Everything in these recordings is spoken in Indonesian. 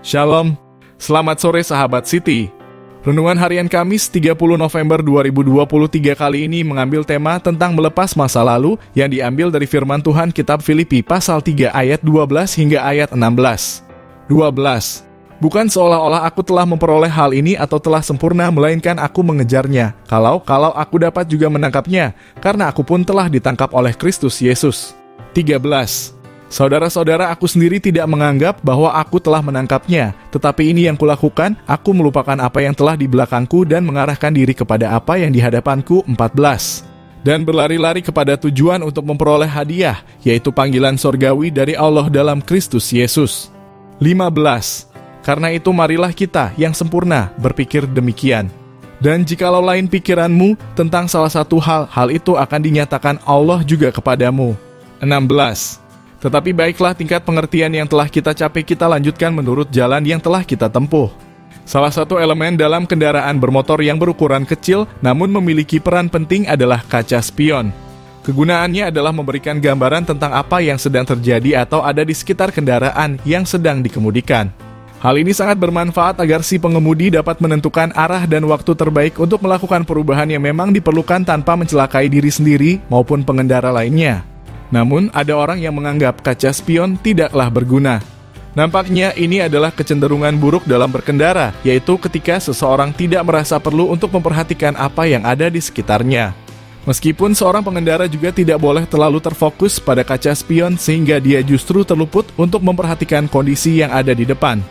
Shalom, selamat sore sahabat City. Renungan harian Kamis 30 November 2023 kali ini mengambil tema tentang melepas masa lalu yang diambil dari firman Tuhan kitab Filipi pasal 3 ayat 12 hingga ayat 16. 12. Bukan seolah-olah aku telah memperoleh hal ini atau telah sempurna, melainkan aku mengejarnya. Kalau aku dapat juga menangkapnya, karena aku pun telah ditangkap oleh Kristus Yesus. 13. Saudara-saudara, aku sendiri tidak menganggap bahwa aku telah menangkapnya, tetapi ini yang kulakukan, aku melupakan apa yang telah di belakangku dan mengarahkan diri kepada apa yang di hadapanku. 14. Dan berlari-lari kepada tujuan untuk memperoleh hadiah, yaitu panggilan sorgawi dari Allah dalam Kristus Yesus. 15. Karena itu marilah kita yang sempurna berpikir demikian. Dan jikalau lain pikiranmu tentang salah satu hal itu akan dinyatakan Allah juga kepadamu. 16. Tetapi baiklah tingkat pengertian yang telah kita capai kita lanjutkan menurut jalan yang telah kita tempuh. Salah satu elemen dalam kendaraan bermotor yang berukuran kecil namun memiliki peran penting adalah kaca spion. Kegunaannya adalah memberikan gambaran tentang apa yang sedang terjadi atau ada di sekitar kendaraan yang sedang dikemudikan. Hal ini sangat bermanfaat agar si pengemudi dapat menentukan arah dan waktu terbaik untuk melakukan perubahan yang memang diperlukan tanpa mencelakai diri sendiri maupun pengendara lainnya. Namun, ada orang yang menganggap kaca spion tidaklah berguna. Nampaknya ini adalah kecenderungan buruk dalam berkendara, yaitu ketika seseorang tidak merasa perlu untuk memperhatikan apa yang ada di sekitarnya. Meskipun seorang pengendara juga tidak boleh terlalu terfokus pada kaca spion sehingga dia justru terluput untuk memperhatikan kondisi yang ada di depan.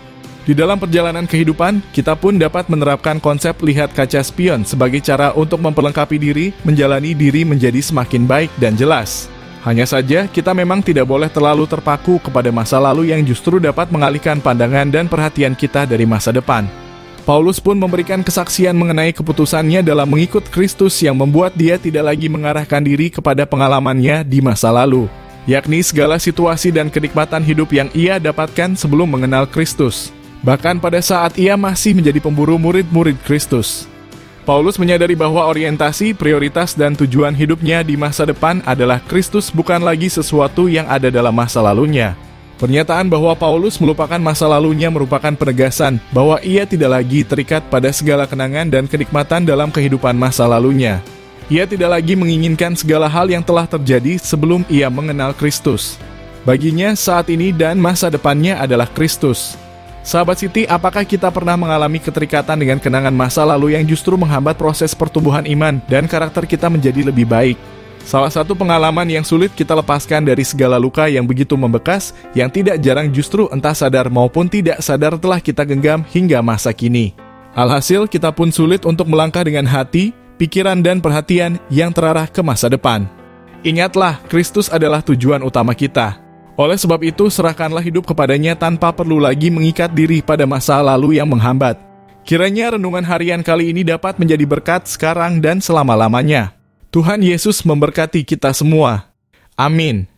Di dalam perjalanan kehidupan, kita pun dapat menerapkan konsep lihat kaca spion sebagai cara untuk memperlengkapi diri, menjalani diri menjadi semakin baik dan jelas. Hanya saja, kita memang tidak boleh terlalu terpaku kepada masa lalu yang justru dapat mengalihkan pandangan dan perhatian kita dari masa depan. Paulus pun memberikan kesaksian mengenai keputusannya dalam mengikut Kristus yang membuat dia tidak lagi mengarahkan diri kepada pengalamannya di masa lalu, yakni segala situasi dan kenikmatan hidup yang ia dapatkan sebelum mengenal Kristus, bahkan pada saat ia masih menjadi pemburu murid-murid Kristus. Paulus menyadari bahwa orientasi, prioritas, dan tujuan hidupnya di masa depan adalah Kristus, bukan lagi sesuatu yang ada dalam masa lalunya. Pernyataan bahwa Paulus melupakan masa lalunya merupakan penegasan bahwa ia tidak lagi terikat pada segala kenangan dan kenikmatan dalam kehidupan masa lalunya. Ia tidak lagi menginginkan segala hal yang telah terjadi sebelum ia mengenal Kristus. Baginya, saat ini dan masa depannya adalah Kristus. Sahabat Siti, apakah kita pernah mengalami keterikatan dengan kenangan masa lalu yang justru menghambat proses pertumbuhan iman dan karakter kita menjadi lebih baik? Salah satu pengalaman yang sulit kita lepaskan dari segala luka yang begitu membekas, yang tidak jarang justru entah sadar maupun tidak sadar telah kita genggam hingga masa kini. Alhasil, kita pun sulit untuk melangkah dengan hati, pikiran, dan perhatian yang terarah ke masa depan. Ingatlah, Kristus adalah tujuan utama kita. Oleh sebab itu, serahkanlah hidup kepadanya tanpa perlu lagi mengikat diri pada masa lalu yang menghambat. Kiranya renungan harian kali ini dapat menjadi berkat sekarang dan selama-lamanya. Tuhan Yesus memberkati kita semua. Amin.